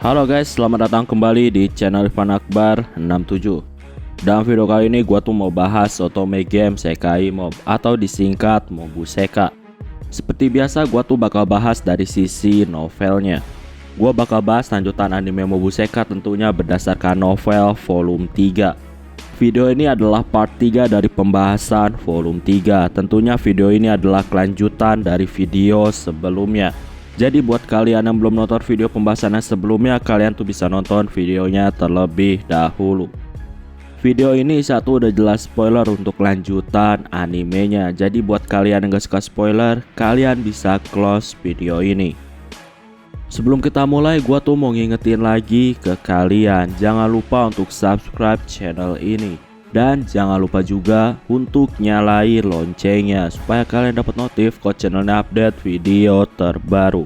Halo guys, selamat datang kembali di channel Irfan Akbar 67. Dalam video kali ini gua tuh mau bahas otome game Sekai Mob atau disingkat Mobuseka. Seperti biasa gua tuh bakal bahas dari sisi novelnya. Gua bakal bahas lanjutan anime Mobuseka tentunya berdasarkan novel volume 3. Video ini adalah part 3 dari pembahasan volume 3. Tentunya video ini adalah kelanjutan dari video sebelumnya. Jadi buat kalian yang belum nonton video pembahasan sebelumnya, kalian tuh bisa nonton videonya terlebih dahulu. Video ini satu udah jelas spoiler untuk lanjutan animenya. Jadi buat kalian yang gak suka spoiler, kalian bisa close video ini. Sebelum kita mulai, gua tuh mau ngingetin lagi ke kalian, jangan lupa untuk subscribe channel ini. Dan jangan lupa juga untuk nyalain loncengnya supaya kalian dapat notif kalau channelnya update video terbaru.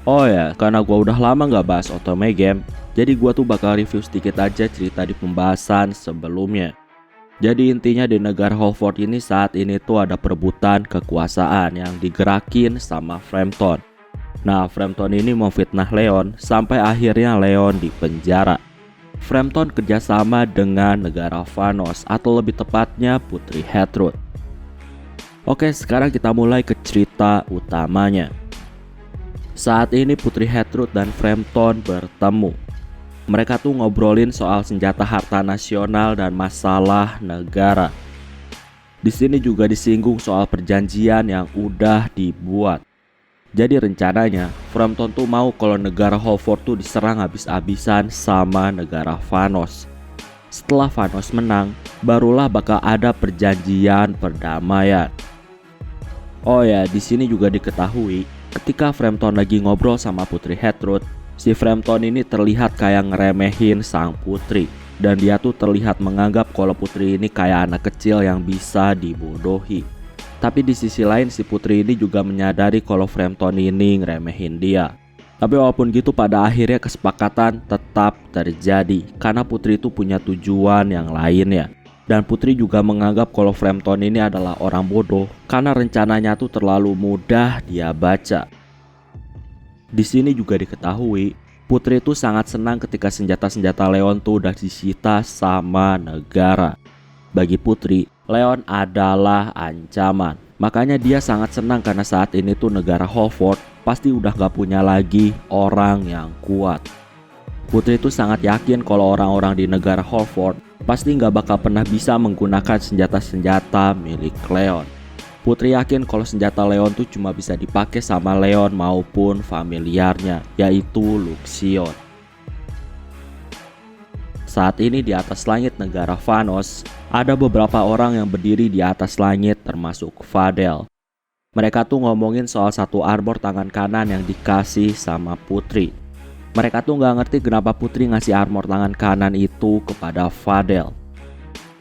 Oh ya, karena gua udah lama nggak bahas otome game, jadi gua tuh bakal review sedikit aja cerita di pembahasan sebelumnya. Jadi intinya di negara Holford ini saat ini tuh ada perebutan kekuasaan yang digerakin sama Frampton. Nah, Frampton ini memfitnah Leon sampai akhirnya Leon dipenjara. Frampton kerjasama dengan negara Vanos atau lebih tepatnya Putri Hetrud. Oke, sekarang kita mulai ke cerita utamanya. Saat ini Putri Hetrud dan Frampton bertemu. Mereka tuh ngobrolin soal senjata harta nasional dan masalah negara. Di sini juga disinggung soal perjanjian yang udah dibuat. Jadi rencananya Frampton tuh mau kalau negara Holford tuh diserang habis-habisan sama negara Vanos. Setelah Vanos menang, barulah bakal ada perjanjian perdamaian. Oh ya, di sini juga diketahui ketika Frampton lagi ngobrol sama Putri Hetrud, si Frampton ini terlihat kayak ngeremehin sang putri. Dan dia tuh terlihat menganggap kalau putri ini kayak anak kecil yang bisa dibodohi. Tapi di sisi lain si putri ini juga menyadari kalau Frampton ini ngeremehin dia. Tapi walaupun gitu pada akhirnya kesepakatan tetap terjadi karena putri itu punya tujuan yang lainnya. Dan putri juga menganggap kalau Frampton ini adalah orang bodoh karena rencananya tuh terlalu mudah dia baca. Di sini juga diketahui putri itu sangat senang ketika senjata-senjata Leon tuh udah disita sama negara. Bagi putri, Leon adalah ancaman. Makanya dia sangat senang karena saat ini tuh negara Holford pasti udah gak punya lagi orang yang kuat. Putri itu sangat yakin kalau orang-orang di negara Holford pasti gak bakal pernah bisa menggunakan senjata-senjata milik Leon. Putri yakin kalau senjata Leon tuh cuma bisa dipakai sama Leon maupun familiarnya, yaitu Luxion. Saat ini di atas langit negara Vanos, ada beberapa orang yang berdiri di atas langit termasuk Fadel. Mereka tuh ngomongin soal satu armor tangan kanan yang dikasih sama Putri. Mereka tuh gak ngerti kenapa Putri ngasih armor tangan kanan itu kepada Fadel.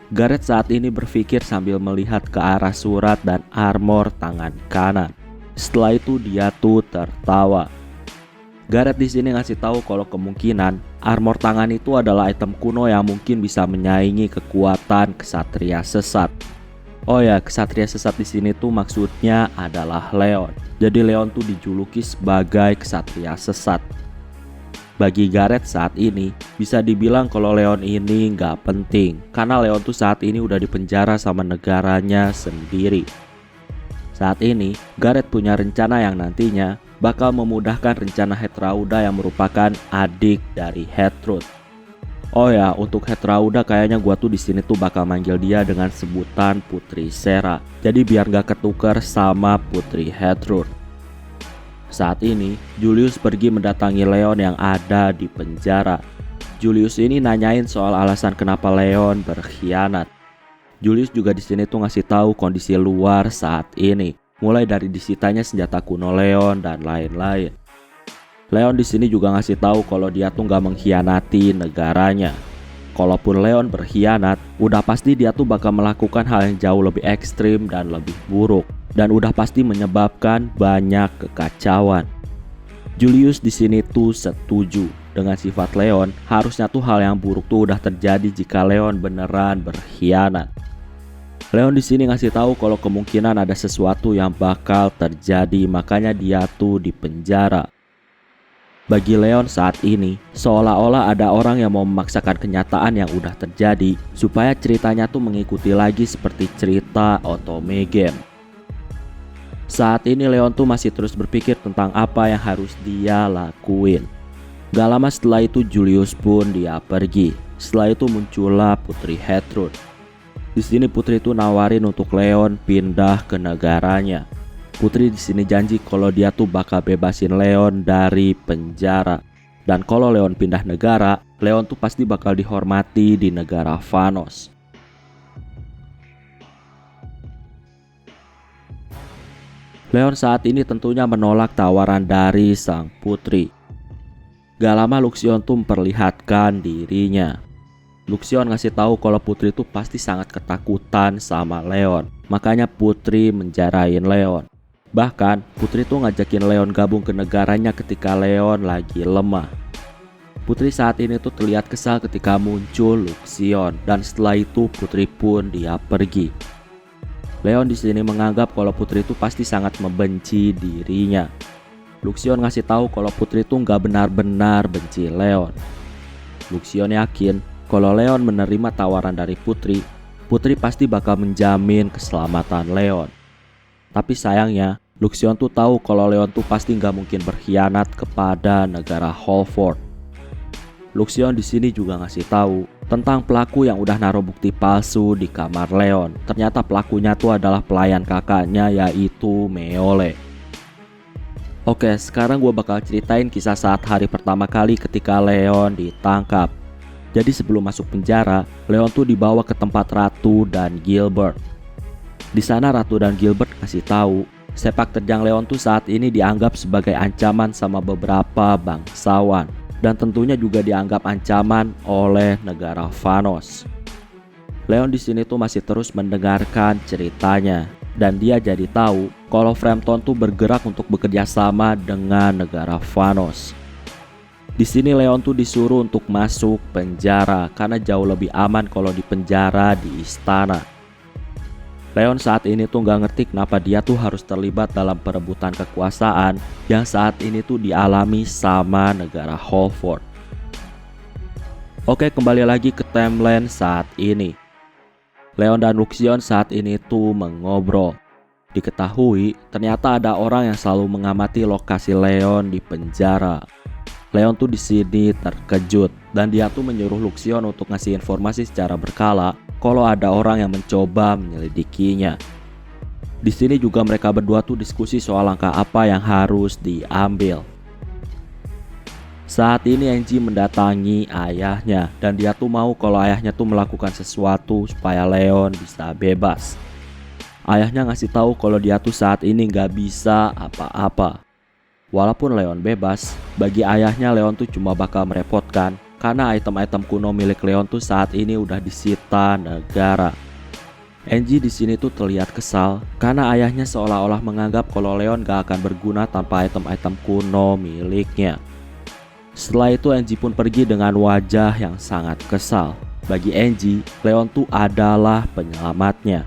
Gareth saat ini berpikir sambil melihat ke arah surat dan armor tangan kanan. Setelah itu dia tuh tertawa. Gareth di sini ngasih tahu kalau kemungkinan armor tangan itu adalah item kuno yang mungkin bisa menyaingi kekuatan kesatria sesat. Oh ya, kesatria sesat di sini tuh maksudnya adalah Leon. Jadi Leon tuh dijuluki sebagai kesatria sesat. Bagi Gareth saat ini bisa dibilang kalau Leon ini nggak penting karena Leon tuh saat ini udah dipenjara sama negaranya sendiri. Saat ini Gareth punya rencana yang nantinya bakal memudahkan rencana Hetrauda yang merupakan adik dari Hetrud. Oh ya, untuk Hetrauda kayaknya gua tuh di sini tuh bakal manggil dia dengan sebutan Putri Sera. Jadi biar gak ketukar sama Putri Hetrud. Saat ini Julius pergi mendatangi Leon yang ada di penjara. Julius ini nanyain soal alasan kenapa Leon berkhianat. Julius juga di sini tuh ngasih tahu kondisi luar saat ini. Mulai dari disitanya senjata kuno Leon dan lain-lain. Leon di sini juga ngasih tahu kalau dia tuh gak mengkhianati negaranya. Kalaupun Leon berkhianat, udah pasti dia tuh bakal melakukan hal yang jauh lebih ekstrim dan lebih buruk. Dan udah pasti menyebabkan banyak kekacauan. Julius di sini tuh setuju dengan sifat Leon. Harusnya tuh hal yang buruk tuh udah terjadi jika Leon beneran berkhianat. Leon di sini ngasih tahu kalau kemungkinan ada sesuatu yang bakal terjadi, makanya dia tuh di penjara. Bagi Leon saat ini, seolah-olah ada orang yang mau memaksakan kenyataan yang udah terjadi supaya ceritanya tuh mengikuti lagi seperti cerita Otome Game. Saat ini Leon tuh masih terus berpikir tentang apa yang harus dia lakuin. Gak lama setelah itu Julius pun dia pergi. Setelah itu muncullah Putri Headroot. Di sini Putri itu nawarin untuk Leon pindah ke negaranya. Putri di sini janji kalau dia tuh bakal bebasin Leon dari penjara. Dan kalau Leon pindah negara, Leon tuh pasti bakal dihormati di negara Vanos. Leon saat ini tentunya menolak tawaran dari sang putri. Gak lama Luxion tuh memperlihatkan dirinya. Luxion ngasih tahu kalau Putri tuh pasti sangat ketakutan sama Leon. Makanya Putri menjarain Leon. Bahkan Putri tuh ngajakin Leon gabung ke negaranya ketika Leon lagi lemah. Putri saat ini tuh terlihat kesal ketika muncul Luxion, dan setelah itu Putri pun dia pergi. Leon di sini menganggap kalau Putri itu pasti sangat membenci dirinya. Luxion ngasih tahu kalau Putri itu nggak benar-benar benci Leon. Luxion yakin kalau Leon menerima tawaran dari Putri, Putri pasti bakal menjamin keselamatan Leon. Tapi sayangnya, Luxion tuh tahu kalau Leon tuh pasti nggak mungkin berkhianat kepada negara Holford. Luxion di sini juga ngasih tahu tentang pelaku yang udah naruh bukti palsu di kamar Leon. Ternyata pelakunya tuh adalah pelayan kakaknya, yaitu Meole. Oke, sekarang gue bakal ceritain kisah saat hari pertama kali ketika Leon ditangkap. Jadi sebelum masuk penjara, Leon tuh dibawa ke tempat Ratu dan Gilbert. Di sana Ratu dan Gilbert kasih tahu sepak terjang Leon tuh saat ini dianggap sebagai ancaman sama beberapa bangsawan, dan tentunya juga dianggap ancaman oleh negara Vanos. Leon di sini tuh masih terus mendengarkan ceritanya, dan dia jadi tahu kalau Frampton tuh bergerak untuk bekerja sama dengan negara Vanos. Di sini Leon tuh disuruh untuk masuk penjara karena jauh lebih aman kalau di penjara di istana. Leon saat ini tuh gak ngerti kenapa dia tuh harus terlibat dalam perebutan kekuasaan yang saat ini tuh dialami sama negara Holford. Oke, kembali lagi ke timeline saat ini. Leon dan Luxion saat ini tuh mengobrol. Diketahui ternyata ada orang yang selalu mengamati lokasi Leon di penjara. Leon tuh di sini terkejut dan dia tuh menyuruh Luxion untuk ngasih informasi secara berkala kalau ada orang yang mencoba menyelidikinya. Di sini juga mereka berdua tuh diskusi soal langkah apa yang harus diambil. Saat ini Angie mendatangi ayahnya dan dia tuh mau kalau ayahnya tuh melakukan sesuatu supaya Leon bisa bebas. Ayahnya ngasih tahu kalau dia tuh saat ini nggak bisa apa-apa. Walaupun Leon bebas, bagi ayahnya Leon tuh cuma bakal merepotkan karena item-item kuno milik Leon tuh saat ini udah disita negara. Angie di sini tuh terlihat kesal karena ayahnya seolah-olah menganggap kalau Leon gak akan berguna tanpa item-item kuno miliknya. Setelah itu Angie pun pergi dengan wajah yang sangat kesal. Bagi Angie, Leon tuh adalah penyelamatnya.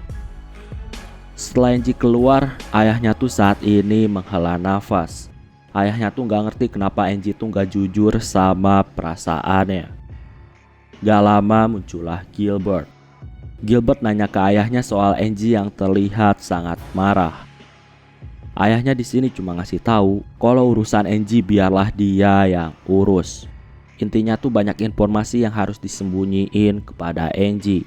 Setelah Angie keluar, ayahnya tuh saat ini menghela nafas. Ayahnya tuh gak ngerti kenapa Angie tuh gak jujur sama perasaannya. Gak lama muncullah Gilbert. Gilbert nanya ke ayahnya soal Angie yang terlihat sangat marah. Ayahnya di sini cuma ngasih tahu kalau urusan Angie biarlah dia yang urus. Intinya tuh banyak informasi yang harus disembunyiin kepada Angie.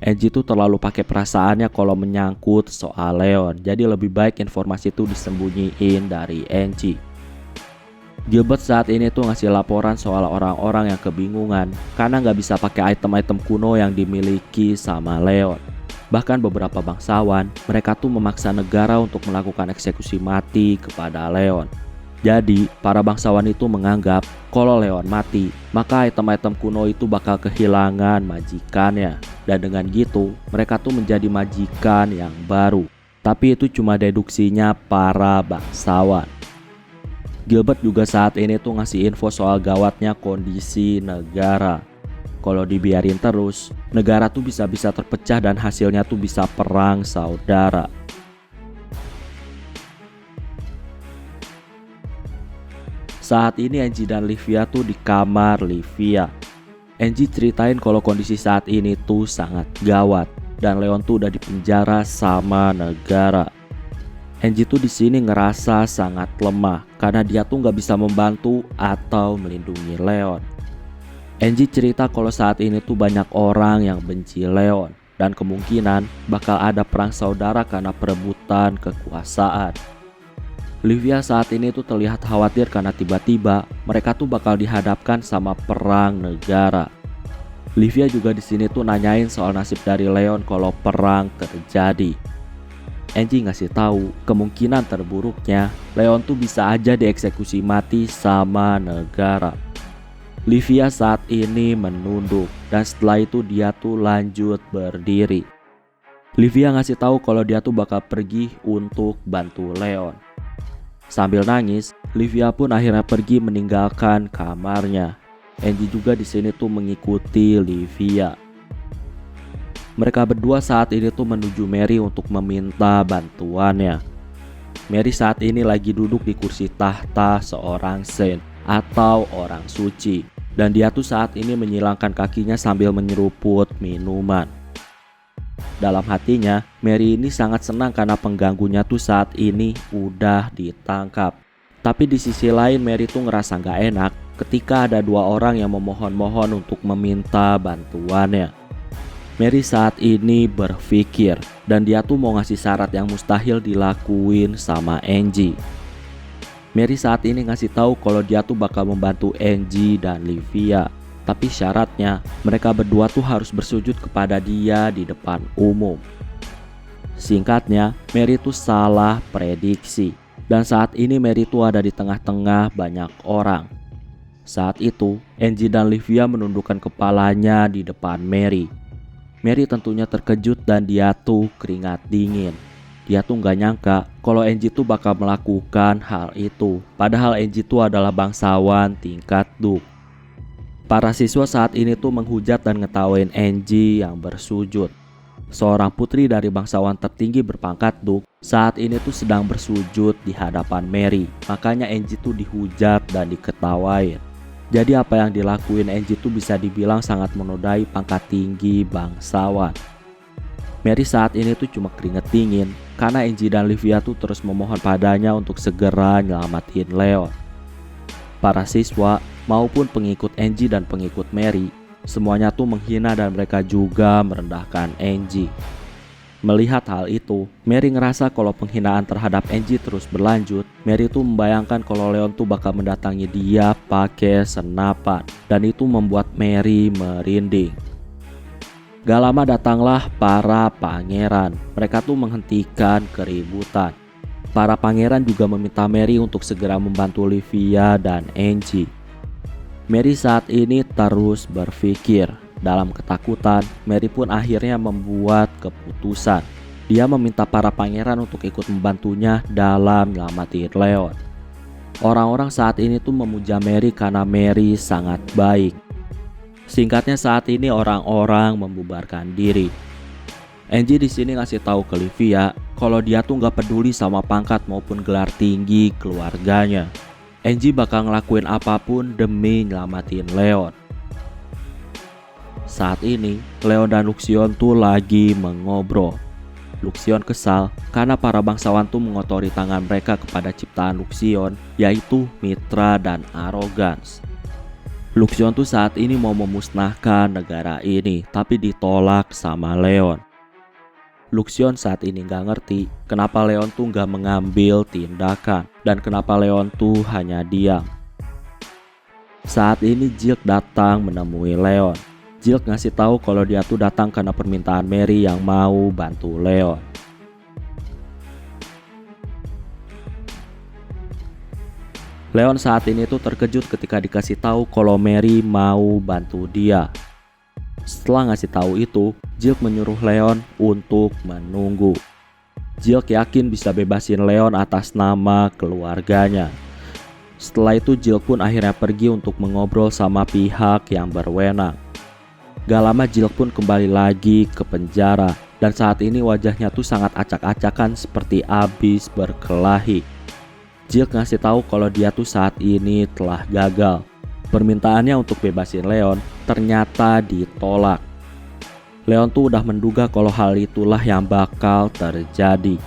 Angie tuh terlalu pakai perasaannya kalau menyangkut soal Leon. Jadi lebih baik informasi tuh disembunyiin dari Angie. Gilbert saat ini tuh ngasih laporan soal orang-orang yang kebingungan karena nggak bisa pakai item-item kuno yang dimiliki sama Leon. Bahkan beberapa bangsawan, mereka tuh memaksa negara untuk melakukan eksekusi mati kepada Leon. Jadi, para bangsawan itu menganggap kalau Leon mati, maka item-item kuno itu bakal kehilangan majikannya. Dan dengan gitu, mereka tuh menjadi majikan yang baru. Tapi itu cuma deduksinya para bangsawan. Gilbert juga saat ini tuh ngasih info soal gawatnya kondisi negara. kalau dibiarin terus, negara tuh bisa-bisa terpecah dan hasilnya tuh bisa perang saudara. Saat ini Angie dan Livia tuh di kamar Livia. Angie ceritain kalau kondisi saat ini tuh sangat gawat dan Leon tuh udah dipenjara sama negara. Angie tuh di sini ngerasa sangat lemah karena dia tuh nggak bisa membantu atau melindungi Leon. Angie cerita kalau saat ini tuh banyak orang yang benci Leon dan kemungkinan bakal ada perang saudara karena perebutan kekuasaan. Livia saat ini tuh terlihat khawatir karena tiba-tiba mereka tuh bakal dihadapkan sama perang negara. Livia juga di sini tuh nanyain soal nasib dari Leon kalau perang terjadi. Angie ngasih tahu kemungkinan terburuknya Leon tuh bisa aja dieksekusi mati sama negara. Livia saat ini menunduk dan setelah itu dia tuh lanjut berdiri. Livia ngasih tahu kalau dia tuh bakal pergi untuk bantu Leon. Sambil nangis, Livia pun akhirnya pergi meninggalkan kamarnya. Angie juga di sini tuh mengikuti Livia. Mereka berdua saat ini tuh menuju Mary untuk meminta bantuannya. Mary saat ini lagi duduk di kursi tahta seorang saint atau orang suci. Dan dia tuh saat ini menyilangkan kakinya sambil menyeruput minuman. Dalam hatinya, Mary ini sangat senang karena pengganggunya tuh saat ini udah ditangkap. Tapi di sisi lain Mary tuh ngerasa gak enak ketika ada dua orang yang memohon-mohon untuk meminta bantuannya. Mary saat ini berpikir dan dia tuh mau ngasih syarat yang mustahil dilakuin sama Angie. Mary saat ini ngasih tahu kalau dia tuh bakal membantu Angie dan Livia. Tapi syaratnya mereka berdua tuh harus bersujud kepada dia di depan umum. Singkatnya, Mary tuh salah prediksi. Dan saat ini Mary tuh ada di tengah-tengah banyak orang. Saat itu, Angie dan Livia menundukkan kepalanya di depan Mary. Mary tentunya terkejut dan dia tuh keringat dingin. Dia tuh gak nyangka kalau Angie tuh bakal melakukan hal itu. Padahal Angie tuh adalah bangsawan tingkat Duk. Para siswa saat ini tuh menghujat dan ngetawain Angie yang bersujud. Seorang putri dari bangsawan tertinggi berpangkat Duk saat ini tuh sedang bersujud di hadapan Mary. Makanya Angie tuh dihujat dan diketawain. Jadi apa yang dilakuin Angie tuh bisa dibilang sangat menodai pangkat tinggi bangsawan. Mary saat ini tuh cuma keringet dingin karena Angie dan Livia tuh terus memohon padanya untuk segera nyelamatin Leon. Para siswa maupun pengikut Angie dan pengikut Mary, semuanya tuh menghina dan mereka juga merendahkan Angie. Melihat hal itu, Mary ngerasa kalau penghinaan terhadap Angie terus berlanjut. Mary tuh membayangkan kalau Leon tuh bakal mendatangi dia pakai senapan, dan itu membuat Mary merinding. Gak lama datanglah para pangeran. Mereka tuh menghentikan keributan. Para pangeran juga meminta Mary untuk segera membantu Livia dan Angie. Mary saat ini terus berpikir. Dalam ketakutan, Mary pun akhirnya membuat keputusan. Dia meminta para pangeran untuk ikut membantunya dalam menyelamatin Leon. Orang-orang saat ini tuh memuja Mary karena Mary sangat baik. Singkatnya saat ini orang-orang membubarkan diri. Angie di sini ngasih tahu ke Livia kalau dia tuh nggak peduli sama pangkat maupun gelar tinggi keluarganya. Angie bakal ngelakuin apapun demi nyelamatin Leon. Saat ini, Leon dan Luxion tuh lagi mengobrol. Luxion kesal karena para bangsawan tuh mengotori tangan mereka kepada ciptaan Luxion, yaitu Mitra dan Arrogance. Luxion tuh saat ini mau memusnahkan negara ini, tapi ditolak sama Leon. Luxion saat ini gak ngerti kenapa Leon tuh gak mengambil tindakan dan kenapa Leon tuh hanya diam. Saat ini Jilk datang menemui Leon. Jilk ngasih tahu kalau dia tuh datang karena permintaan Mary yang mau bantu Leon. Leon saat ini tuh terkejut ketika dikasih tahu kalau Mary mau bantu dia. Setelah ngasih tahu itu, Jilk menyuruh Leon untuk menunggu. Jilk yakin bisa bebasin Leon atas nama keluarganya. Setelah itu Jilk pun akhirnya pergi untuk mengobrol sama pihak yang berwenang. Gak lama Jill pun kembali lagi ke penjara, dan saat ini wajahnya tuh sangat acak-acakan seperti abis berkelahi. Jill ngasih tahu kalau dia tuh saat ini telah gagal. Permintaannya untuk bebasin Leon ternyata ditolak. Leon tuh udah menduga kalau hal itulah yang bakal terjadi.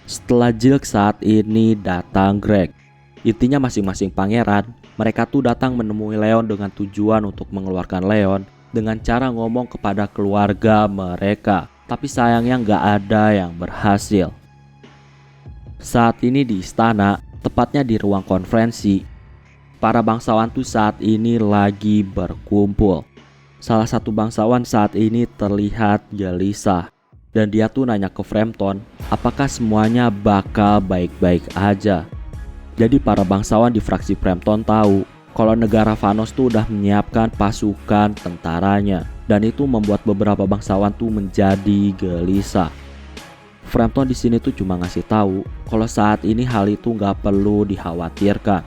Setelah Jill saat ini datang Greg. Intinya masing-masing pangeran, mereka tuh datang menemui Leon dengan tujuan untuk mengeluarkan Leon dengan cara ngomong kepada keluarga mereka. Tapi sayangnya nggak ada yang berhasil. Saat ini di istana, tepatnya di ruang konferensi, para bangsawan tuh saat ini lagi berkumpul. Salah satu bangsawan saat ini terlihat gelisah, dan dia tuh nanya ke Frampton apakah semuanya bakal baik-baik aja. Jadi para bangsawan di fraksi Frampton tahu kalau negara Vanos tuh udah menyiapkan pasukan tentaranya, dan itu membuat beberapa bangsawan tuh menjadi gelisah. Frampton di sini tuh cuma ngasih tahu kalau saat ini hal itu nggak perlu dikhawatirkan.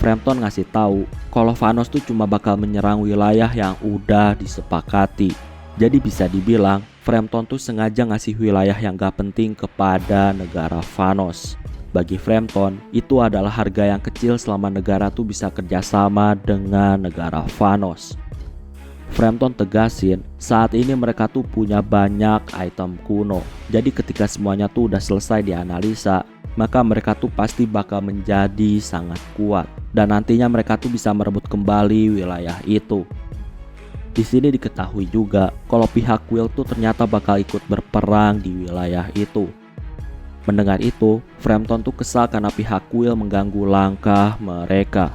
Frampton ngasih tahu kalau Vanos tuh cuma bakal menyerang wilayah yang udah disepakati. Jadi bisa dibilang Frampton tuh sengaja ngasih wilayah yang gak penting kepada negara Vanos. Bagi Frampton, itu adalah harga yang kecil selama negara tuh bisa kerjasama dengan negara Vanos. Frampton tegasin, saat ini mereka tuh punya banyak item kuno. Jadi ketika semuanya tuh udah selesai dianalisa, maka mereka tuh pasti bakal menjadi sangat kuat. Dan nantinya mereka tuh bisa merebut kembali wilayah itu. Di sini diketahui juga kalau pihak Quill tuh ternyata bakal ikut berperang di wilayah itu. Mendengar itu, Frampton tuh kesal karena pihak Quill mengganggu langkah mereka.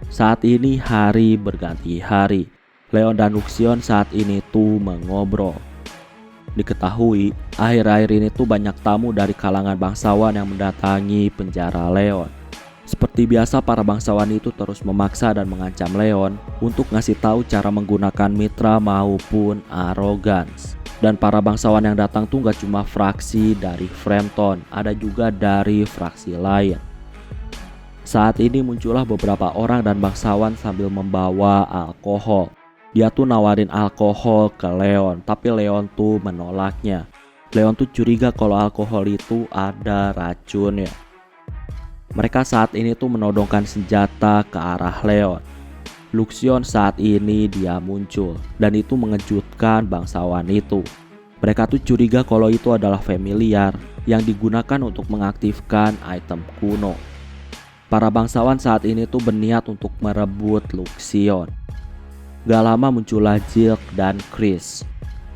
Saat ini hari berganti hari. Leon dan Luxion saat ini tuh mengobrol. Diketahui, akhir-akhir ini tuh banyak tamu dari kalangan bangsawan yang mendatangi penjara Leon. Seperti biasa, para bangsawan itu terus memaksa dan mengancam Leon untuk ngasih tahu cara menggunakan mitra maupun arrogance. Dan para bangsawan yang datang tuh gak cuma fraksi dari Frampton, ada juga dari fraksi lain. Saat ini muncullah beberapa orang dan bangsawan sambil membawa alkohol. Dia tuh nawarin alkohol ke Leon, tapi Leon tuh menolaknya. Leon tuh curiga kalau alkohol itu ada racunnya. Mereka saat ini tuh menodongkan senjata ke arah Leon. Luxion saat ini dia muncul, dan itu mengejutkan bangsawan itu. Mereka tuh curiga kalau itu adalah familiar yang digunakan untuk mengaktifkan item kuno. Para bangsawan saat ini tuh berniat untuk merebut Luxion. Gak lama muncullah Jill dan Chris.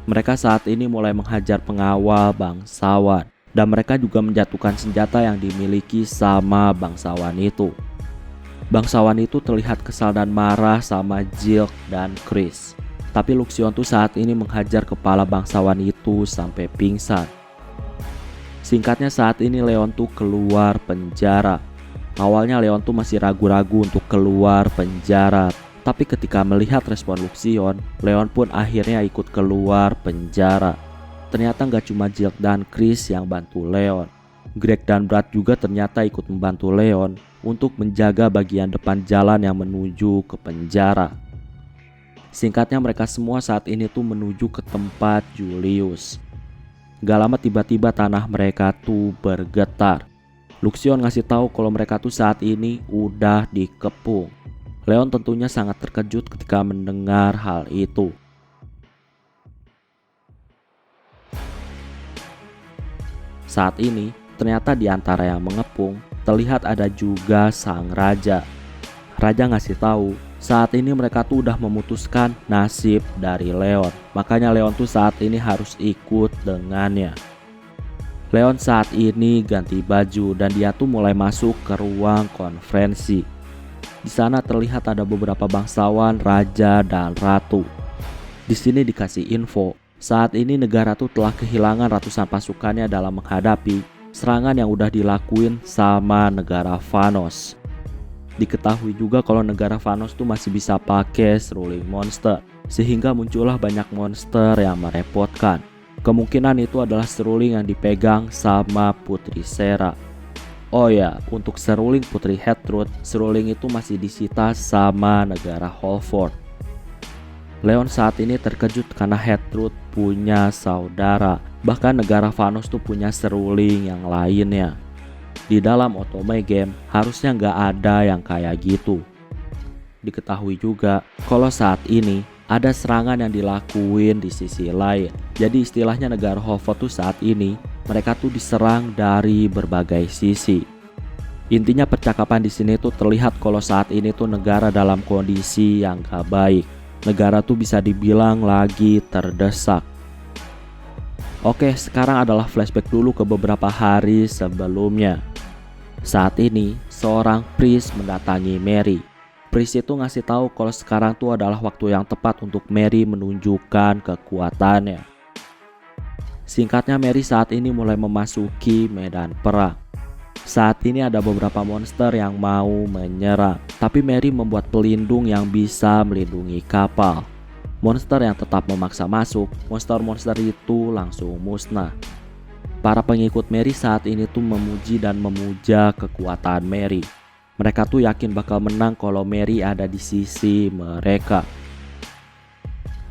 Mereka saat ini mulai menghajar pengawal bangsawan, dan mereka juga menjatuhkan senjata yang dimiliki sama bangsawan itu. Bangsawan itu terlihat kesal dan marah sama Jill dan Chris. Tapi Luxion tuh saat ini menghajar kepala bangsawan itu sampai pingsan. Singkatnya saat ini Leon tuh keluar penjara. Awalnya Leon tuh masih ragu-ragu untuk keluar penjara. Tapi ketika melihat respon Luxion, Leon pun akhirnya ikut keluar penjara. Ternyata gak cuma Jill dan Chris yang bantu Leon. Greg dan Brad juga ternyata ikut membantu Leon untuk menjaga bagian depan jalan yang menuju ke penjara. Singkatnya mereka semua saat ini tuh menuju ke tempat Julius. Gak lama tiba-tiba tanah mereka tuh bergetar. Luxion ngasih tahu kalau mereka tuh saat ini udah dikepung. Leon tentunya sangat terkejut ketika mendengar hal itu. Saat ini, ternyata di antara yang mengepung, terlihat ada juga sang raja. Raja ngasih tahu, saat ini mereka tuh udah memutuskan nasib dari Leon. Makanya Leon tuh saat ini harus ikut dengannya. Leon saat ini ganti baju dan dia tuh mulai masuk ke ruang konferensi. Di sana terlihat ada beberapa bangsawan, raja, dan ratu. Di sini dikasih info, saat ini negara tuh telah kehilangan ratusan pasukannya dalam menghadapi serangan yang udah dilakuin sama negara Vanos. Diketahui juga kalau negara Vanos tuh masih bisa pakai Sruling Monster, sehingga muncullah banyak monster yang merepotkan. Kemungkinan itu adalah Sruling yang dipegang sama Putri Sera. Oh ya, untuk Sruling Putri Headroot, Sruling itu masih disita sama negara Holford. Leon saat ini terkejut karena Headroot punya saudara. Bahkan negara Vanos tuh punya seruling yang lainnya. Di dalam Otome game harusnya nggak ada yang kayak gitu. Diketahui juga kalau saat ini ada serangan yang dilakuin di sisi lain. Jadi istilahnya negara Holford tuh saat ini mereka tuh diserang dari berbagai sisi. Intinya percakapan di sini tuh terlihat kalau saat ini tuh negara dalam kondisi yang gak baik. Negara tuh bisa dibilang lagi terdesak. Oke, sekarang adalah flashback dulu ke beberapa hari sebelumnya. Saat ini, seorang priest mendatangi Mary. Priest itu ngasih tahu kalau sekarang tuh adalah waktu yang tepat untuk Mary menunjukkan kekuatannya. Singkatnya, Mary saat ini mulai memasuki medan perang. Saat ini ada beberapa monster yang mau menyerang, tapi Mary membuat pelindung yang bisa melindungi kapal. Monster yang tetap memaksa masuk, monster-monster itu langsung musnah. Para pengikut Mary saat ini tuh memuji dan memuja kekuatan Mary. Mereka tuh yakin bakal menang kalau Mary ada di sisi mereka.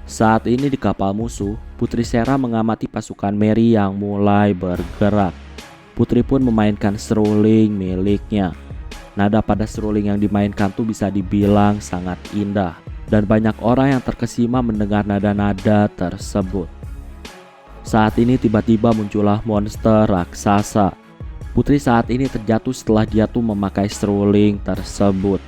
Saat ini di kapal musuh, Putri Sera mengamati pasukan Mary yang mulai bergerak. Putri pun memainkan seruling miliknya. Nada pada seruling yang dimainkan tuh bisa dibilang sangat indah. Dan banyak orang yang terkesima mendengar nada-nada tersebut. Saat ini tiba-tiba muncullah monster raksasa. Putri saat ini terjatuh setelah dia tuh memakai seruling tersebut.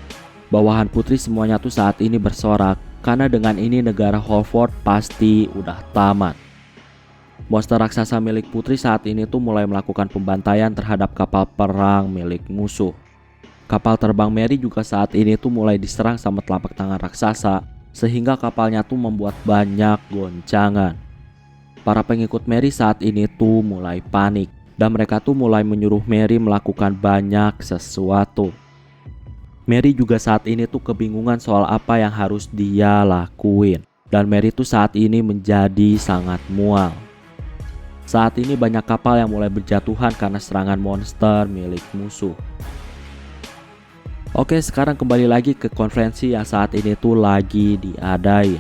Bawahan Putri semuanya tuh saat ini bersorak. Karena dengan ini negara Holford pasti udah tamat. Monster raksasa milik Putri saat ini tuh mulai melakukan pembantaian terhadap kapal perang milik musuh. Kapal terbang Mary juga saat ini tuh mulai diserang sama telapak tangan raksasa, sehingga kapalnya tuh membuat banyak goncangan. Para pengikut Mary saat ini tuh mulai panik, dan mereka tuh mulai menyuruh Mary melakukan banyak sesuatu. Mary juga saat ini tuh kebingungan soal apa yang harus dia lakuin, dan Mary tuh saat ini menjadi sangat mual. Saat ini banyak kapal yang mulai berjatuhan karena serangan monster milik musuh. Oke, sekarang kembali lagi ke konferensi yang saat ini tuh lagi diadain.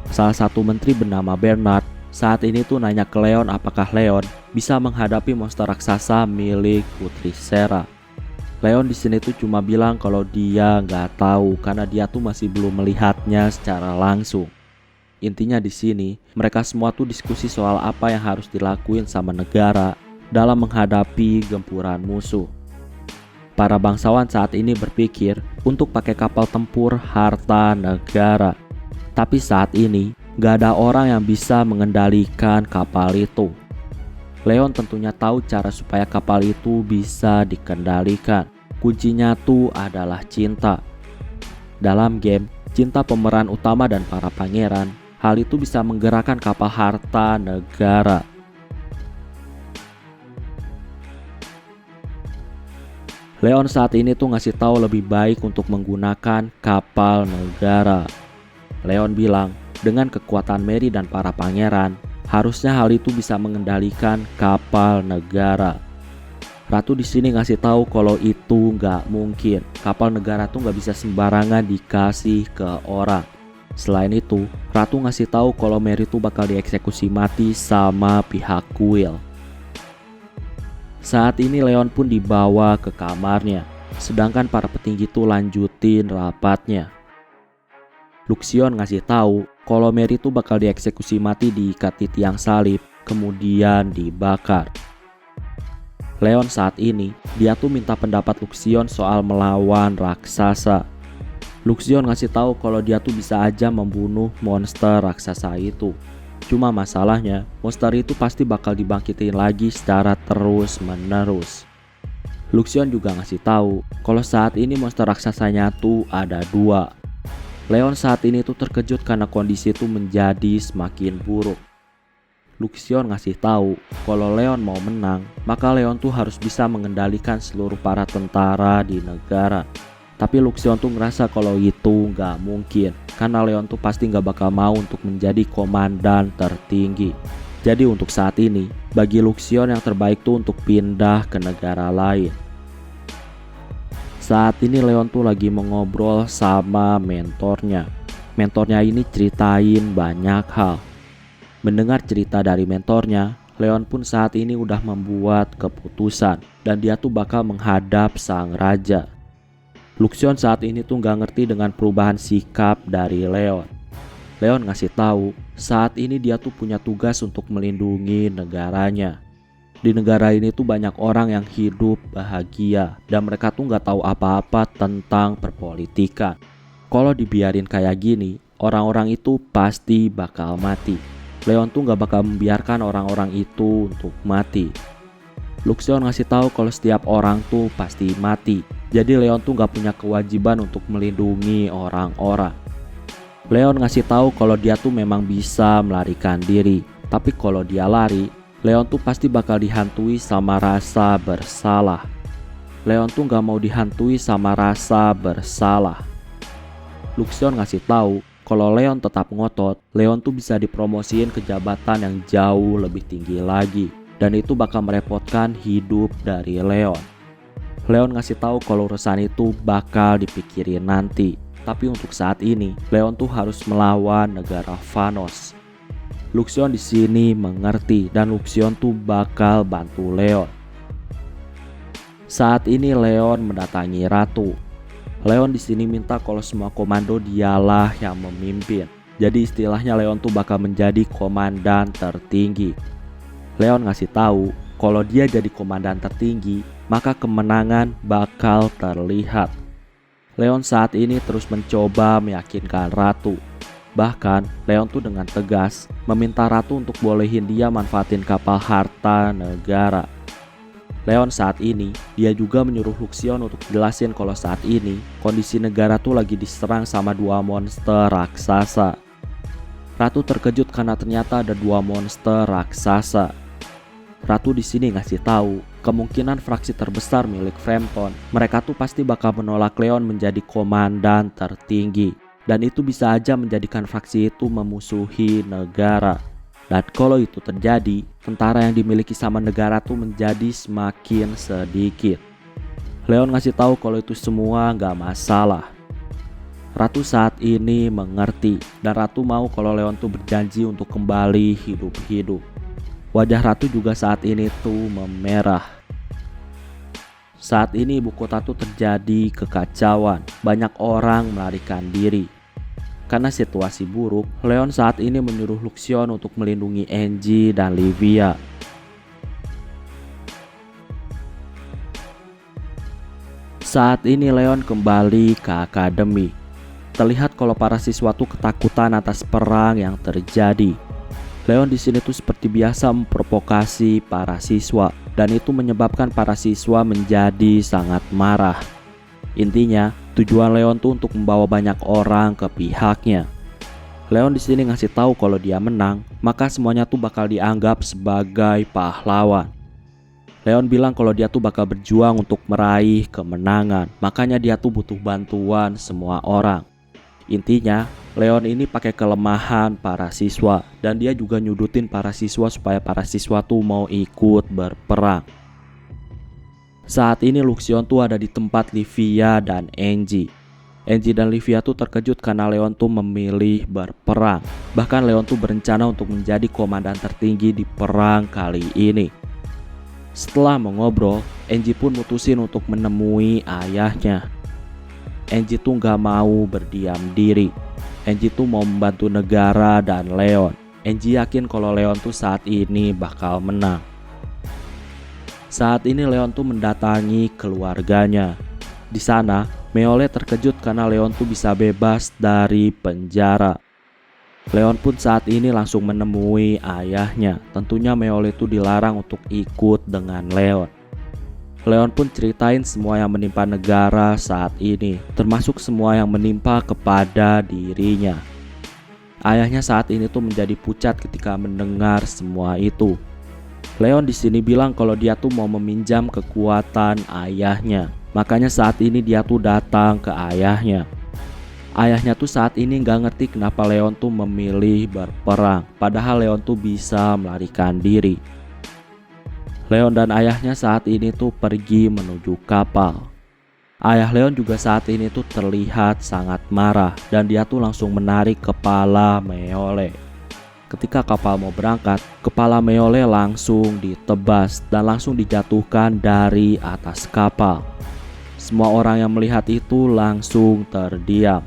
Salah satu menteri bernama Bernard saat ini tuh nanya ke Leon apakah Leon bisa menghadapi monster raksasa milik Putri Sera. Leon di sini tuh cuma bilang kalau dia nggak tahu karena dia tuh masih belum melihatnya secara langsung. Intinya di sini, mereka semua tuh diskusi soal apa yang harus dilakuin sama negara dalam menghadapi gempuran musuh. Para bangsawan saat ini berpikir untuk pakai kapal tempur harta negara. Tapi saat ini, gak ada orang yang bisa mengendalikan kapal itu. Leon tentunya tahu cara supaya kapal itu bisa dikendalikan. Kuncinya tuh adalah cinta. Dalam game, cinta pemeran utama dan para pangeran, hal itu bisa menggerakkan kapal harta negara. Leon saat ini tuh ngasih tahu lebih baik untuk menggunakan kapal negara. Leon bilang, dengan kekuatan Mary dan para pangeran, harusnya hal itu bisa mengendalikan kapal negara. Ratu di sini ngasih tahu kalau itu nggak mungkin. Kapal negara tuh nggak bisa sembarangan dikasih ke orang. Selain itu, Ratu ngasih tahu kalau Mary tuh bakal dieksekusi mati sama pihak kuil. Saat ini Leon pun dibawa ke kamarnya, sedangkan para petinggi tuh lanjutin rapatnya. Luxion ngasih tahu kalau Mary tuh bakal dieksekusi mati diikat di tiang salib, kemudian dibakar. Leon saat ini, dia tuh minta pendapat Luxion soal melawan raksasa. Luxion ngasih tahu kalau dia tuh bisa aja membunuh monster raksasa itu. Cuma masalahnya, monster itu pasti bakal dibangkitin lagi secara terus-menerus. Luxion juga ngasih tahu kalau saat ini monster raksasanya tuh ada 2. Leon saat ini tuh terkejut karena kondisi itu menjadi semakin buruk. Luxion ngasih tahu kalau Leon mau menang, maka Leon tuh harus bisa mengendalikan seluruh para tentara di negara. Tapi Luxion tuh ngerasa kalau itu nggak mungkin, karena Leon tuh pasti nggak bakal mau untuk menjadi komandan tertinggi. Jadi untuk saat ini, bagi Luxion yang terbaik tuh untuk pindah ke negara lain. Saat ini Leon tuh lagi mengobrol sama mentornya. mentornya ini ceritain banyak hal. Mendengar cerita dari mentornya, Leon pun saat ini udah membuat keputusan dan dia tuh bakal menghadap sang raja. Luxion saat ini tuh gak ngerti dengan perubahan sikap dari Leon. Leon ngasih tahu saat ini dia tuh punya tugas untuk melindungi negaranya. Di negara ini tuh banyak orang yang hidup bahagia dan mereka tuh gak tahu apa-apa tentang perpolitikan. Kalau dibiarin kayak gini, orang-orang itu pasti bakal mati. Leon tuh gak bakal membiarkan orang-orang itu untuk mati. Luxion ngasih tahu kalau setiap orang tuh pasti mati. Jadi Leon tuh gak punya kewajiban untuk melindungi orang-orang. Leon ngasih tahu kalau dia tuh memang bisa melarikan diri. Tapi kalau dia lari, Leon tuh pasti bakal dihantui sama rasa bersalah. Leon tuh gak mau dihantui sama rasa bersalah. Luxion ngasih tahu kalau Leon tetap ngotot, Leon tuh bisa dipromosiin ke jabatan yang jauh lebih tinggi lagi. Dan itu bakal merepotkan hidup dari Leon. Leon ngasih tahu kalau urusan itu bakal dipikirin nanti. Tapi untuk saat ini, Leon tuh harus melawan negara Vanos. Luxion di sini mengerti dan Luxion tuh bakal bantu Leon. Saat ini Leon mendatangi Ratu. Leon di sini minta kalau semua komando dialah yang memimpin. Jadi istilahnya Leon tuh bakal menjadi komandan tertinggi. Leon ngasih tahu kalau dia jadi komandan tertinggi, maka kemenangan bakal terlihat. Leon saat ini terus mencoba meyakinkan Ratu. Bahkan Leon tuh dengan tegas meminta Ratu untuk bolehin dia manfaatin kapal harta negara. Leon saat ini, dia juga menyuruh Luxion untuk jelasin kalau saat ini kondisi negara tuh lagi diserang sama 2 monster raksasa. Ratu terkejut karena ternyata ada 2 monster raksasa. Ratu di sini ngasih tahu kemungkinan fraksi terbesar milik Frampton, mereka tuh pasti bakal menolak Leon menjadi komandan tertinggi. Dan itu bisa aja menjadikan fraksi itu memusuhi negara. Dan kalau itu terjadi, tentara yang dimiliki sama negara tuh menjadi semakin sedikit. Leon ngasih tahu kalau itu semua gak masalah. Ratu saat ini mengerti dan Ratu mau kalau Leon tuh berjanji untuk kembali hidup-hidup. Wajah Ratu juga saat ini tuh memerah. Saat ini ibu kota tuh terjadi kekacauan, banyak orang melarikan diri. Karena situasi buruk, Leon saat ini menyuruh Luxion untuk melindungi Angie dan Livia. Saat ini Leon kembali ke akademi. Terlihat kalau para siswa tuh ketakutan atas perang yang terjadi. Leon di sini tuh seperti biasa memprovokasi para siswa dan itu menyebabkan para siswa menjadi sangat marah. Intinya, tujuan Leon tuh untuk membawa banyak orang ke pihaknya. Leon di sini ngasih tahu kalau dia menang, maka semuanya tuh bakal dianggap sebagai pahlawan. Leon bilang kalau dia tuh bakal berjuang untuk meraih kemenangan, makanya dia tuh butuh bantuan semua orang. Intinya, Leon ini pakai kelemahan para siswa dan dia juga nyudutin para siswa supaya para siswa tuh mau ikut berperang. Saat ini Luxion tuh ada di tempat Livia dan Angie. Angie dan Livia tuh terkejut karena Leon tuh memilih berperang. Bahkan Leon tuh berencana untuk menjadi komandan tertinggi di perang kali ini. Setelah mengobrol, Angie pun mutusin untuk menemui ayahnya. Angie tuh gak mau berdiam diri. Angie tuh mau membantu negara dan Leon. Angie yakin kalau Leon tuh saat ini bakal menang. Saat ini Leon tuh mendatangi keluarganya. Di sana, Meole terkejut karena Leon tuh bisa bebas dari penjara. Leon pun saat ini langsung menemui ayahnya. Tentunya Meole tuh dilarang untuk ikut dengan Leon. Leon pun ceritain semua yang menimpa negara saat ini, termasuk semua yang menimpa kepada dirinya. Ayahnya saat ini tuh menjadi pucat ketika mendengar semua itu. Leon di sini bilang kalau dia tuh mau meminjam kekuatan ayahnya. Makanya saat ini dia tuh datang ke ayahnya. Ayahnya tuh saat ini gak ngerti kenapa Leon tuh memilih berperang. Padahal Leon tuh bisa melarikan diri. Leon dan ayahnya saat ini tuh pergi menuju kapal. Ayah Leon juga saat ini tuh terlihat sangat marah dan dia tuh langsung menarik kepala Meole. Ketika kapal mau berangkat, kepala Meole langsung ditebas dan langsung dijatuhkan dari atas kapal. Semua orang yang melihat itu langsung terdiam.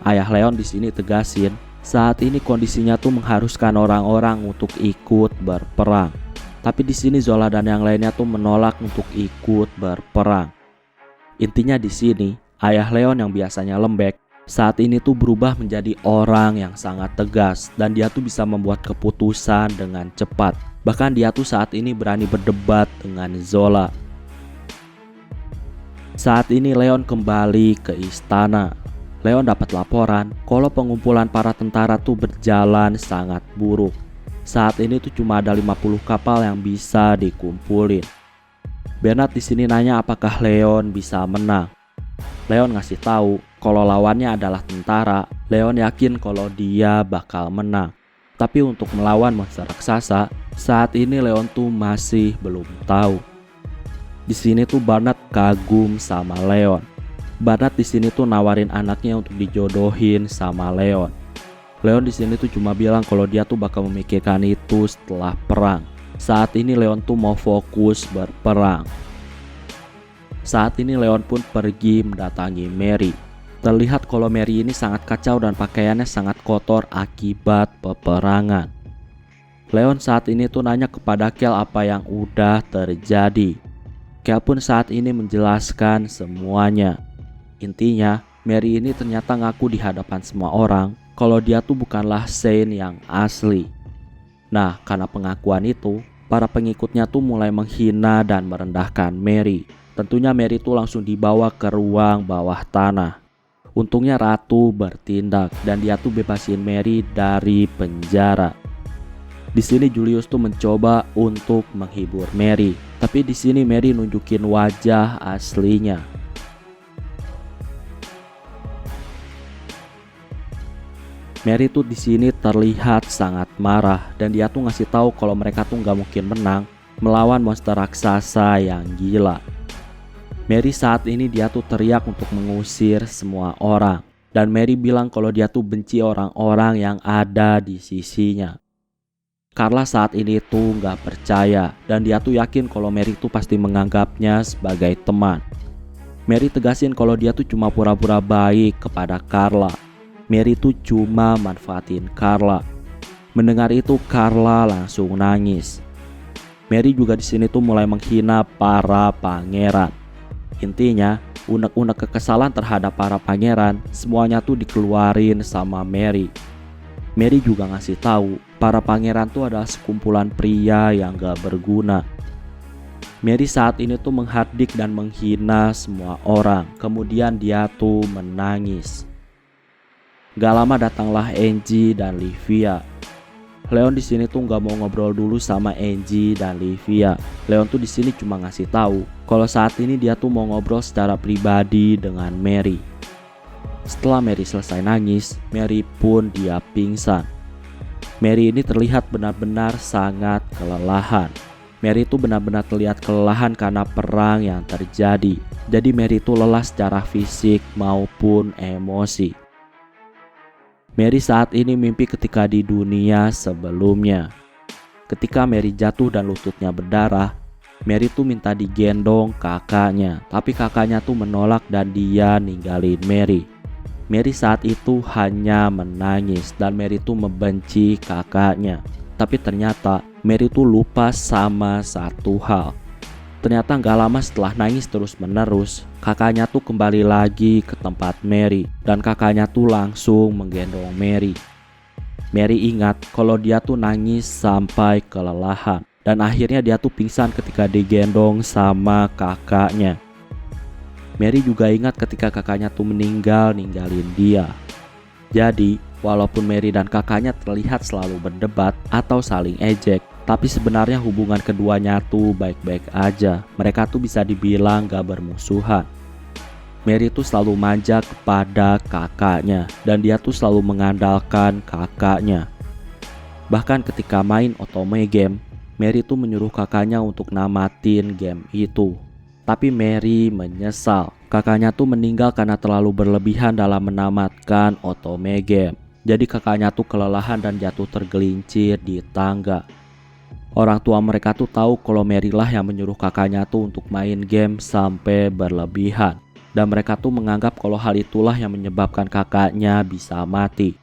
Ayah Leon di sini tegasin, saat ini kondisinya tuh mengharuskan orang-orang untuk ikut berperang. Tapi di sini Zola dan yang lainnya tuh menolak untuk ikut berperang. Intinya di sini, ayah Leon yang biasanya lembek, saat ini tuh berubah menjadi orang yang sangat tegas dan dia tuh bisa membuat keputusan dengan cepat. Bahkan dia tuh saat ini berani berdebat dengan Zola. Saat ini Leon kembali ke istana. Leon dapat laporan kalau pengumpulan para tentara tuh berjalan sangat buruk. Saat ini tuh cuma ada 50 kapal yang bisa dikumpulin. Bernard di sini nanya apakah Leon bisa menang. Leon ngasih tahu kalau lawannya adalah tentara. Leon yakin kalau dia bakal menang. Tapi untuk melawan monster raksasa, saat ini Leon tuh masih belum tahu. Di sini tuh Bernard kagum sama Leon. Bernard di sini tuh nawarin anaknya untuk dijodohin sama Leon. Leon di sini tuh cuma bilang kalau dia tuh bakal memikirkan itu setelah perang. Saat ini Leon tuh mau fokus berperang. Saat ini Leon pun pergi mendatangi Mary. Terlihat kalau Mary ini sangat kacau dan pakaiannya sangat kotor akibat peperangan. Leon saat ini tuh nanya kepada Kel apa yang udah terjadi. Kel pun saat ini menjelaskan semuanya. Intinya, Mary ini ternyata ngaku di hadapan semua orang kalau dia tuh bukanlah Saint yang asli. Nah, karena pengakuan itu, para pengikutnya tuh mulai menghina dan merendahkan Mary. Tentunya Mary tuh langsung dibawa ke ruang bawah tanah. Untungnya Ratu bertindak dan dia tuh bebasin Mary dari penjara. Di sini Julius tuh mencoba untuk menghibur Mary, tapi di sini Mary nunjukin wajah aslinya. Mary tuh di sini terlihat sangat marah dan dia tuh ngasih tahu kalau mereka tuh nggak mungkin menang melawan monster raksasa yang gila. Mary saat ini dia tuh teriak untuk mengusir semua orang dan Mary bilang kalau dia tuh benci orang-orang yang ada di sisinya. Carla saat ini tuh nggak percaya dan dia tuh yakin kalau Mary tuh pasti menganggapnya sebagai teman. Mary tegasin kalau dia tuh cuma pura-pura baik kepada Carla. Mary tuh cuma manfaatin Carla. Mendengar itu Carla langsung nangis. Mary juga di sini tuh mulai menghina para pangeran. Intinya, unek-unek kekesalan terhadap para pangeran semuanya tuh dikeluarin sama Mary. Mary juga ngasih tahu para pangeran tuh adalah sekumpulan pria yang gak berguna. Mary saat ini tuh menghardik dan menghina semua orang. Kemudian dia tuh menangis. Gak lama datanglah Angie dan Livia. Leon di sini tuh nggak mau ngobrol dulu sama Angie dan Livia. Leon tuh di sini cuma ngasih tahu kalau saat ini dia tuh mau ngobrol secara pribadi dengan Mary. Setelah Mary selesai nangis, Mary pun dia pingsan. Mary ini terlihat benar-benar sangat kelelahan. Mary tuh benar-benar terlihat kelelahan karena perang yang terjadi. Jadi Mary tuh lelah secara fisik maupun emosi. Mary saat ini mimpi ketika di dunia sebelumnya. Ketika Mary jatuh dan lututnya berdarah, Mary tuh minta digendong kakaknya. Tapi kakaknya tuh menolak dan dia ninggalin Mary. Mary saat itu hanya menangis dan Mary tuh membenci kakaknya. Tapi ternyata Mary tuh lupa sama satu hal. Ternyata gak lama setelah nangis terus menerus, kakaknya tuh kembali lagi ke tempat Mary dan kakaknya tuh langsung menggendong Mary. Mary ingat kalau dia tuh nangis sampai kelelahan dan akhirnya dia tuh pingsan ketika digendong sama kakaknya. Mary juga ingat ketika kakaknya tuh ninggalin dia. Jadi, walaupun Mary dan kakaknya terlihat selalu berdebat atau saling ejek, tapi sebenarnya hubungan keduanya tuh baik-baik aja. Mereka tuh bisa dibilang gak bermusuhan. Mary tuh selalu manja kepada kakaknya dan dia tuh selalu mengandalkan kakaknya. Bahkan ketika main otome game, Mary tuh menyuruh kakaknya untuk namatin game itu. Tapi Mary menyesal Kakaknya tuh meninggal karena terlalu berlebihan dalam menamatkan otome game. Jadi kakaknya tuh kelelahan dan jatuh tergelincir di tangga. Orang tua mereka tuh tahu kalau Mary lah yang menyuruh kakaknya tuh untuk main game sampai berlebihan. Dan mereka tuh menganggap kalau hal itulah yang menyebabkan kakaknya bisa mati.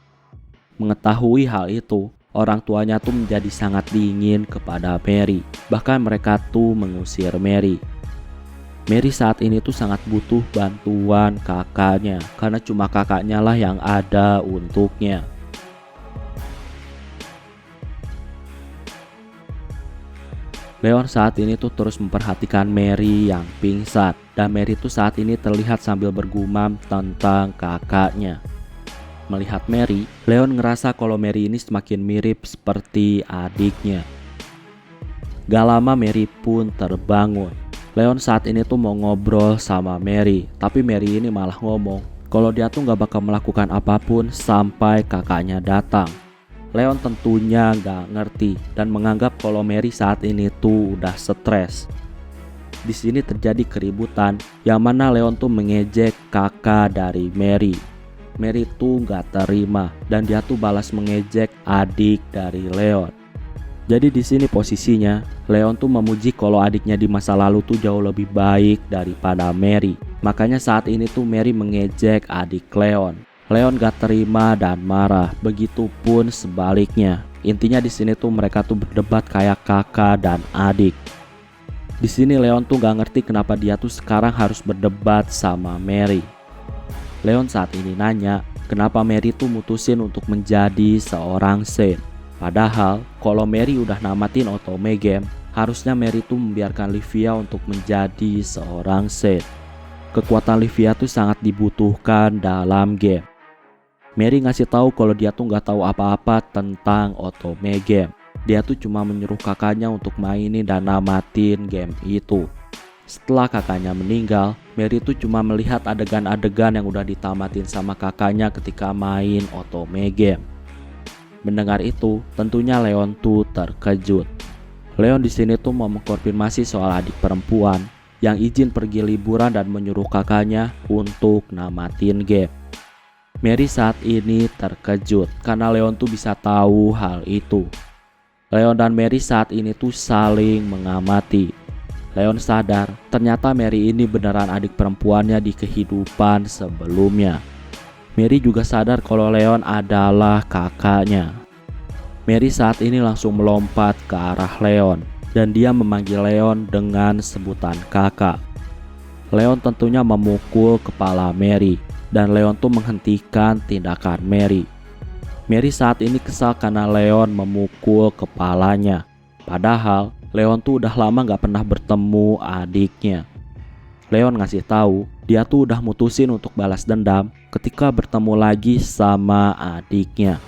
Mengetahui hal itu, orang tuanya tuh menjadi sangat dingin kepada Mary. Bahkan mereka tuh mengusir Mary. Mary saat ini tuh sangat butuh bantuan kakaknya karena cuma kakaknya lah yang ada untuknya. Leon saat ini tuh terus memperhatikan Mary yang pingsan, dan Mary tuh saat ini terlihat sambil bergumam tentang kakaknya. Melihat Mary, Leon ngerasa kalau Mary ini semakin mirip seperti adiknya. Gak lama Mary pun terbangun. Leon saat ini tuh mau ngobrol sama Mary, tapi Mary ini malah ngomong kalau dia tuh gak bakal melakukan apapun sampai kakaknya datang. Leon tentunya gak ngerti dan menganggap kalau Mary saat ini tuh udah stres. Di sini terjadi keributan yang mana Leon tuh mengejek kakak dari Mary. Mary tuh gak terima dan dia tuh balas mengejek adik dari Leon. Jadi di sini posisinya Leon tuh memuji kalau adiknya di masa lalu tuh jauh lebih baik daripada Mary. Makanya saat ini tuh Mary mengejek adik Leon. Leon gak terima dan marah. Begitupun sebaliknya. Intinya di sini tuh mereka tuh berdebat kayak kakak dan adik. Di sini Leon tuh gak ngerti kenapa dia tuh sekarang harus berdebat sama Mary. Leon saat ini nanya kenapa Mary tuh mutusin untuk menjadi seorang saint. Padahal kalau Mary udah namatin otome game, harusnya Mary tuh membiarkan Livia untuk menjadi seorang saint. Kekuatan Livia tuh sangat dibutuhkan dalam game. Mary ngasih tahu kalau dia tuh nggak tahu apa-apa tentang otome game. Dia tuh cuma menyuruh kakaknya untuk mainin dan namatin game itu. Setelah kakaknya meninggal, Mary tuh cuma melihat adegan-adegan yang udah ditamatin sama kakaknya ketika main otome game. Mendengar itu, tentunya Leon tuh terkejut. Leon di sini tuh mau mengkonfirmasi soal adik perempuan yang izin pergi liburan dan menyuruh kakaknya untuk namatin game. Mary saat ini terkejut karena Leon tuh bisa tahu hal itu. Leon dan Mary saat ini tuh saling mengamati. Leon sadar ternyata Mary ini beneran adik perempuannya di kehidupan sebelumnya. Mary juga sadar kalau Leon adalah kakaknya. Mary saat ini langsung melompat ke arah Leon dan dia memanggil Leon dengan sebutan kakak. Leon tentunya memukul kepala Mary dan Leon tuh menghentikan tindakan Mary. Mary saat ini kesal karena Leon memukul kepalanya. Padahal Leon tuh udah lama gak pernah bertemu adiknya. Leon ngasih tahu dia tuh udah mutusin untuk balas dendam ketika bertemu lagi sama adiknya.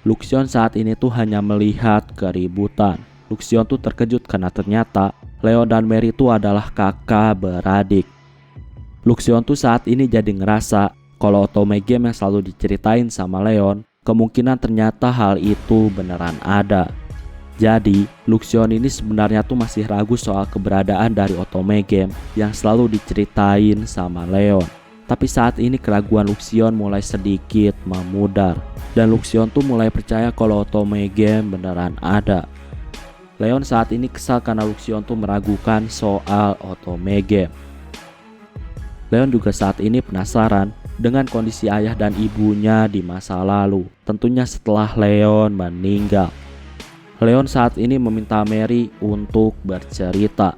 Luxion saat ini tuh hanya melihat keributan. Luxion tuh terkejut karena ternyata Leon dan Mary tuh adalah kakak beradik. Luxion tuh saat ini jadi ngerasa kalau otome game yang selalu diceritain sama Leon, kemungkinan ternyata hal itu beneran ada. Jadi, Luxion ini sebenarnya tuh masih ragu soal keberadaan dari otome game yang selalu diceritain sama Leon. Tapi saat ini keraguan Luxion mulai sedikit memudar dan Luxion tuh mulai percaya kalau otome game beneran ada. Leon saat ini kesal karena Luxion tuh meragukan soal otome game. Leon juga saat ini penasaran dengan kondisi ayah dan ibunya di masa lalu, tentunya setelah Leon meninggal. Leon saat ini meminta Mary untuk bercerita.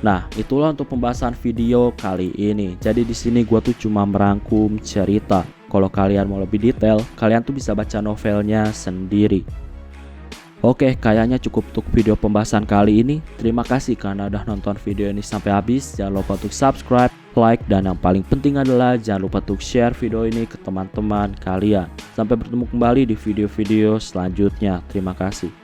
Nah, itulah untuk pembahasan video kali ini. Jadi di sini gua tuh cuma merangkum cerita. Kalau kalian mau lebih detail, kalian tuh bisa baca novelnya sendiri. Oke, kayaknya cukup untuk video pembahasan kali ini. Terima kasih karena udah nonton video ini sampai habis. Jangan lupa untuk subscribe, like, dan yang paling penting adalah jangan lupa untuk share video ini ke teman-teman kalian. Sampai bertemu kembali di video-video selanjutnya. Terima kasih.